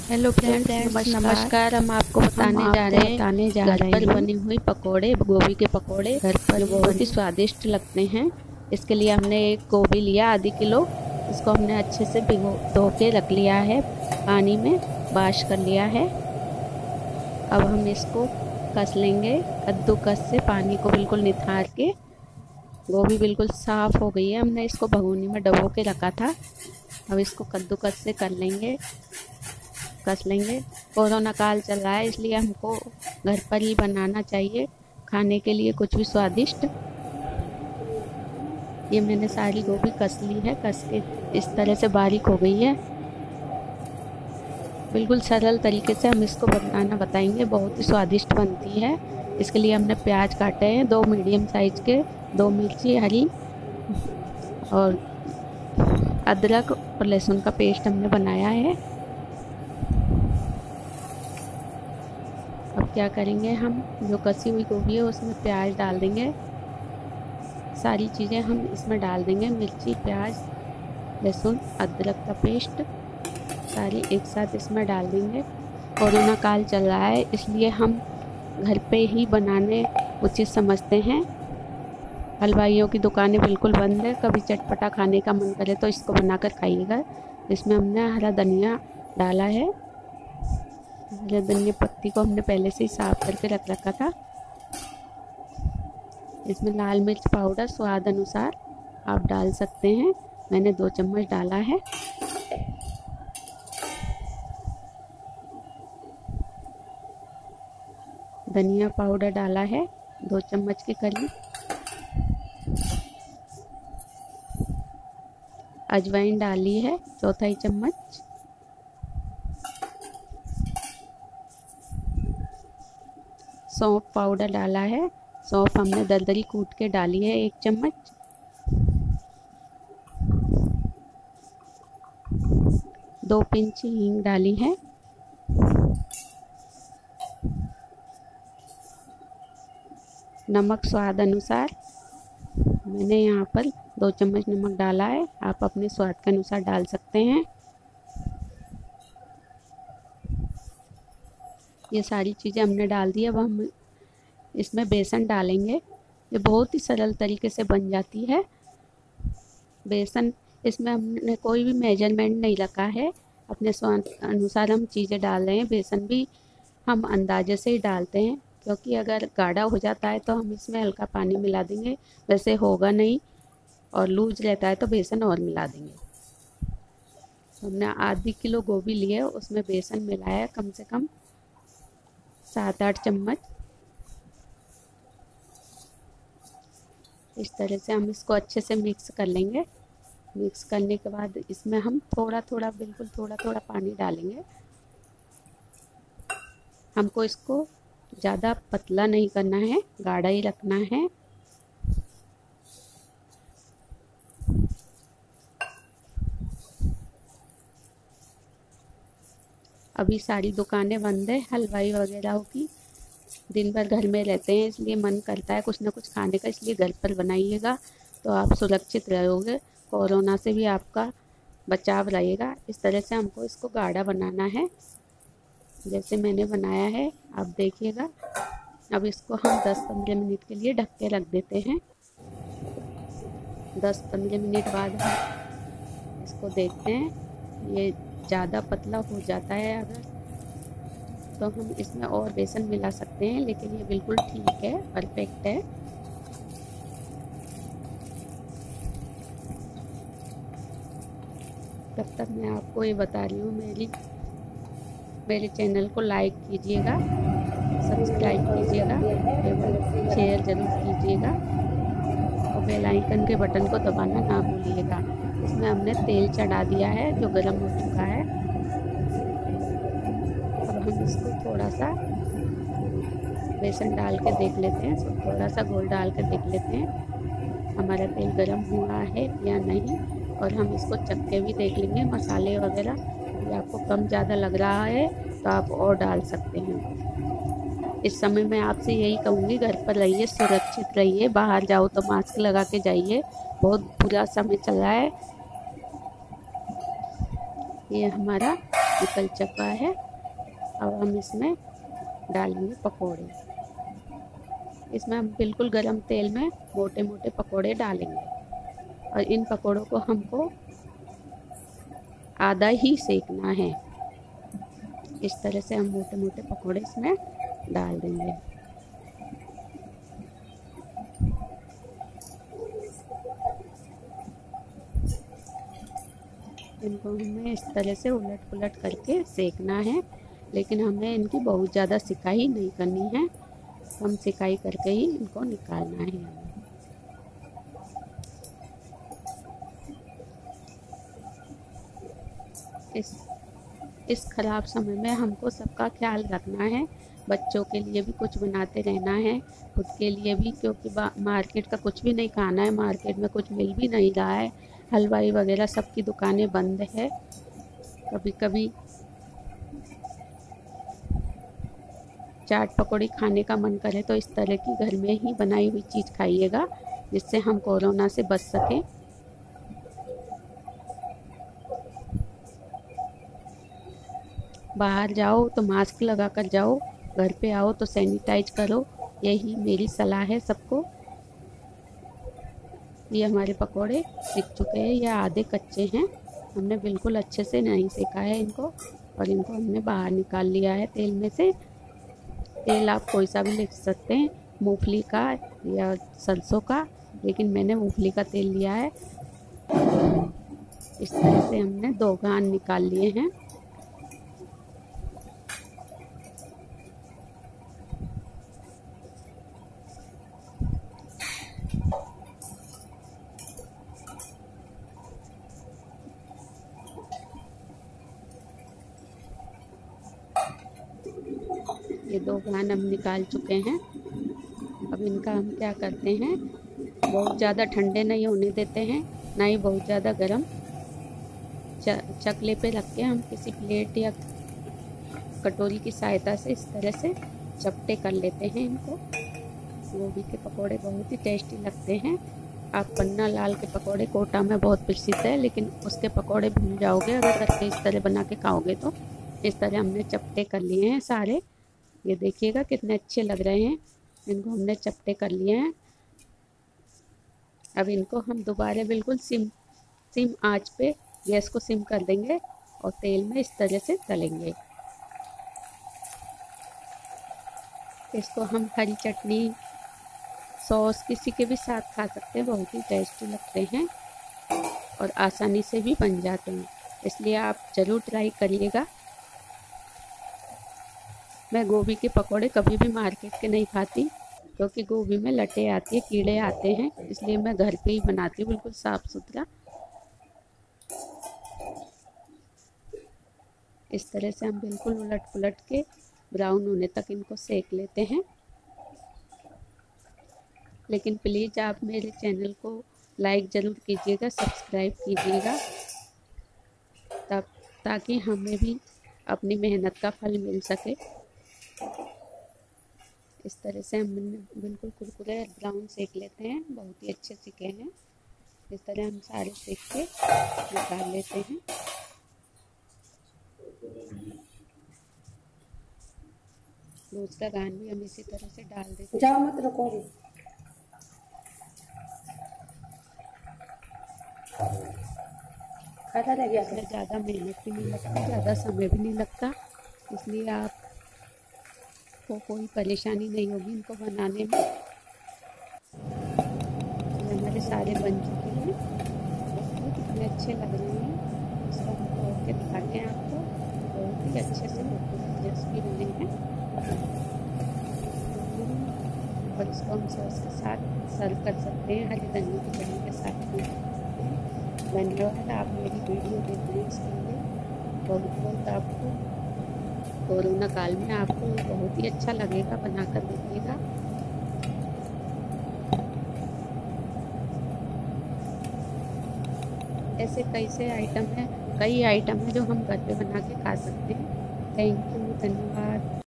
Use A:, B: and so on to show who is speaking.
A: Hello friends, नमस्कार। हम आपको बताने जा रहे हैं घर पर बनी हुई पकोड़े, गोभी के पकोड़े घर पर बहुत ही स्वादिष्ट लगते हैं। इसके लिए हमने एक गोभी लिया आधी किलो। इसको हमने अच्छे से धो के रख लिया है, पानी में वॉश कर लिया है। अब हम इसको कस लेंगे कद्दूकस से, पानी को बिल्कुल निथार के। गोभी बिल्कुल साफ़ हो गई है, हमने इसको भगोनी में डबो के रखा था। अब इसको कद्दूकस से कर लेंगे, कस लेंगे। कोरोना काल चल रहा है, इसलिए हमको घर पर ही बनाना चाहिए खाने के लिए कुछ भी स्वादिष्ट। ये मैंने सारी गोभी कस ली है, कस के इस तरह से बारीक हो गई है। बिल्कुल सरल तरीके से हम इसको बनाना बताएंगे, बहुत ही स्वादिष्ट बनती है। इसके लिए हमने प्याज काटे हैं 2 मीडियम साइज के, 2 मिर्ची हरी, और अदरक और लहसुन का पेस्ट हमने बनाया है। अब क्या करेंगे, हम जो कसी हुई गोभी है उसमें प्याज डाल देंगे। सारी चीज़ें हम इसमें डाल देंगे, मिर्ची, प्याज, लहसुन, अदरक का पेस्ट सारी एक साथ इसमें डाल देंगे। कोरोना काल चल रहा है, इसलिए हम घर पे ही बनाने उचित समझते हैं। हलवाइयों की दुकानें बिल्कुल बंद है। कभी चटपटा खाने का मन करे तो इसको बनाकर खाइएगा। इसमें हमने हरा धनिया डाला है। हरे धनिया पत्ती को हमने पहले से ही साफ करके रख रखा था। इसमें लाल मिर्च पाउडर स्वाद अनुसार आप डाल सकते हैं, मैंने 2 चम्मच डाला है। धनिया पाउडर डाला है 2 चम्मच के करीब। अजवाइन डाली है 1/4 चम्मच। सौंफ पाउडर डाला है, सौंफ हमने दरदरी कूट के डाली है 1 चम्मच। दो पिंच हींग डाली है। नमक स्वाद अनुसार, मैंने यहाँ पर 2 चम्मच नमक डाला है, आप अपने स्वाद के अनुसार डाल सकते हैं। ये सारी चीज़ें हमने डाल दी। अब हम इसमें बेसन डालेंगे। ये बहुत ही सरल तरीके से बन जाती है। बेसन, इसमें हमने कोई भी मेजरमेंट नहीं रखा है, अपने स्वाद अनुसार हम चीज़ें डाल रहे हैं। बेसन भी हम अंदाजे से ही डालते हैं, क्योंकि अगर गाढ़ा हो जाता है तो हम इसमें हल्का पानी मिला देंगे, वैसे होगा नहीं, और लूज रहता है तो बेसन और मिला देंगे। हमने आधी किलो गोभी ली है, उसमें बेसन मिलाया कम से कम 7-8 चम्मच। इस तरह से हम इसको अच्छे से मिक्स कर लेंगे। मिक्स करने के बाद इसमें हम थोड़ा थोड़ा, बिल्कुल थोड़ा थोड़ा पानी डालेंगे। हमको इसको ज़्यादा पतला नहीं करना है, गाढ़ा ही रखना है। अभी सारी दुकानें बंद है हलवाई वगैरह की, दिन भर घर में रहते हैं, इसलिए मन करता है कुछ ना कुछ खाने का, इसलिए घर पर बनाइएगा तो आप सुरक्षित रहोगे, कोरोना से भी आपका बचाव रहेगा। इस तरह से हमको इसको गाढ़ा बनाना है, जैसे मैंने बनाया है, आप देखिएगा। अब इसको हम 10-15 मिनट के लिए ढक के रख देते हैं। 10-15 मिनट बाद हम इसको देखते हैं। ये ज़्यादा पतला हो जाता है अगर, तो हम इसमें और बेसन मिला सकते हैं, लेकिन ये बिल्कुल ठीक है, परफेक्ट है। तब तक मैं आपको ये बता रही हूँ, मेरे चैनल को लाइक कीजिएगा, सब्सक्राइब कीजिएगा एवं शेयर ज़रूर कीजिएगा, और बेल आइकन के बटन को दबाना ना भूलिएगा। इसमें हमने तेल चढ़ा दिया है जो गर्म हो चुका है। अब हम इसको थोड़ा सा बेसन डाल के देख लेते हैं, थोड़ा सा घोल डाल कर देख लेते हैं हमारा तेल गर्म हुआ है या नहीं, और हम इसको चख के भी देख लेंगे मसाले वगैरह। यदि आपको कम ज़्यादा लग रहा है तो आप और डाल सकते हैं। इस समय मैं आपसे यही कहूँगी, घर पर रहिए, सुरक्षित रहिए, बाहर जाओ तो मास्क लगा के जाइए, बहुत बुरा समय चल रहा है। ये हमारा निकल चुका है। अब हम इसमें डालेंगे पकोड़े। इसमें हम बिल्कुल गरम तेल में मोटे मोटे पकोड़े डालेंगे और इन पकोड़ों को हमको आधा ही सेकना है। इस तरह से हम मोटे मोटे पकोड़े इसमें डाल देंगे। इनको हमें इस तरह से उलट पुलट करके सेकना है, लेकिन हमें इनकी बहुत ज़्यादा सिकाई नहीं करनी है, कम सिकाई करके ही इनको निकालना है हमें। इस ख़राब समय में हमको सबका ख्याल रखना है। बच्चों के लिए भी कुछ बनाते रहना है, खुद के लिए भी, क्योंकि मार्केट का कुछ भी नहीं खाना है। मार्केट में कुछ मिल भी नहीं रहा है, हलवाई वगैरह सबकी दुकानें बंद है। कभी कभी चाट पकौड़ी खाने का मन करे तो इस तरह की घर में ही बनाई हुई चीज़ खाइएगा, जिससे हम कोरोना से बच सकें। बाहर जाओ तो मास्क लगा कर जाओ, घर पे आओ तो सैनिटाइज करो, यही मेरी सलाह है सबको। ये हमारे पकोड़े सिक चुके हैं या आधे कच्चे हैं, हमने बिल्कुल अच्छे से नहीं सेका है इनको, और इनको हमने बाहर निकाल लिया है तेल में से। तेल आप कोई सा भी ले सकते हैं, मूंगफली का या सरसों का, लेकिन मैंने मूंगफली का तेल लिया है। इस तरह से हमने 2 घान निकाल लिए हैं। ये 2 घान हम निकाल चुके हैं। अब इनका हम क्या करते हैं, बहुत ज़्यादा ठंडे नहीं होने देते हैं, ना ही बहुत ज़्यादा गर्म। चकले पे रख के हम किसी प्लेट या कटोरी की सहायता से इस तरह से चपटे कर लेते हैं इनको। गोभी के पकोड़े बहुत ही टेस्टी लगते हैं। आप पन्ना लाल के पकोड़े कोटा में बहुत प्रसिद्ध है, लेकिन उसके पकोड़े भूल जाओगे अगर घर पे इस तरह बना के खाओगे तो। इस तरह हमने चपटे कर लिए हैं सारे। ये देखिएगा कितने अच्छे लग रहे हैं। इनको हमने चपटे कर लिए हैं। अब इनको हम दोबारा बिल्कुल सिम आंच पे गैस को सिम कर देंगे और तेल में इस तरह से तलेंगे। इसको हम हरी चटनी, सॉस किसी के भी साथ खा सकते हैं, बहुत ही टेस्टी लगते हैं और आसानी से भी बन जाते हैं, इसलिए आप ज़रूर ट्राई करिएगा। मैं गोभी के पकोड़े कभी भी मार्केट के नहीं खाती, क्योंकि गोभी में लटे आती है, कीड़े आते हैं, इसलिए मैं घर पे ही बनाती हूँ बिल्कुल साफ़ सुथरा। इस तरह से हम बिल्कुल उलट पुलट के ब्राउन होने तक इनको सेक लेते हैं। लेकिन प्लीज़ आप मेरे चैनल को लाइक ज़रूर कीजिएगा, सब्सक्राइब कीजिएगा, ताकि हमें भी अपनी मेहनत का फल मिल सके। इस तरह से हम बिल्कुल कुरकुरे और ब्राउन सेक लेते हैं, बहुत ही अच्छे सीखे हैं। इस तरह हम सारे सेक के निकाल लेते हैं। दूसरा घान भी हम इसी तरह से डाल देते हैं।
B: जाओ मत रुको। खाता रह गया।
A: इसमें ज़्यादा मेहनत भी नहीं लगती, ज़्यादा समय भी नहीं लगता, इसलिए आपको कोई परेशानी नहीं होगी इनको बनाने में। ये हमारे सारे बन चुके हैं, देखिए कितने अच्छे लग रहे हैं। इसको हम तोड़ के दिखाते हैं आपको, बहुत ही अच्छे से क्रिस्पी बने हैं। और इसको हम सॉस के साथ सर्व कर सकते हैं, हरी धनिया की चटनी के साथ भी। धन्यवाद, आप मेरी वीडियो देख रहे हैं, इसके लिए बहुत बहुत आपको। कोरोना काल में आपको बहुत ही अच्छा लगेगा, बनाकर देखिएगा। ऐसे कई आइटम हैं जो हम घर पे बना के खा सकते हैं। थैंक यू, धन्यवाद।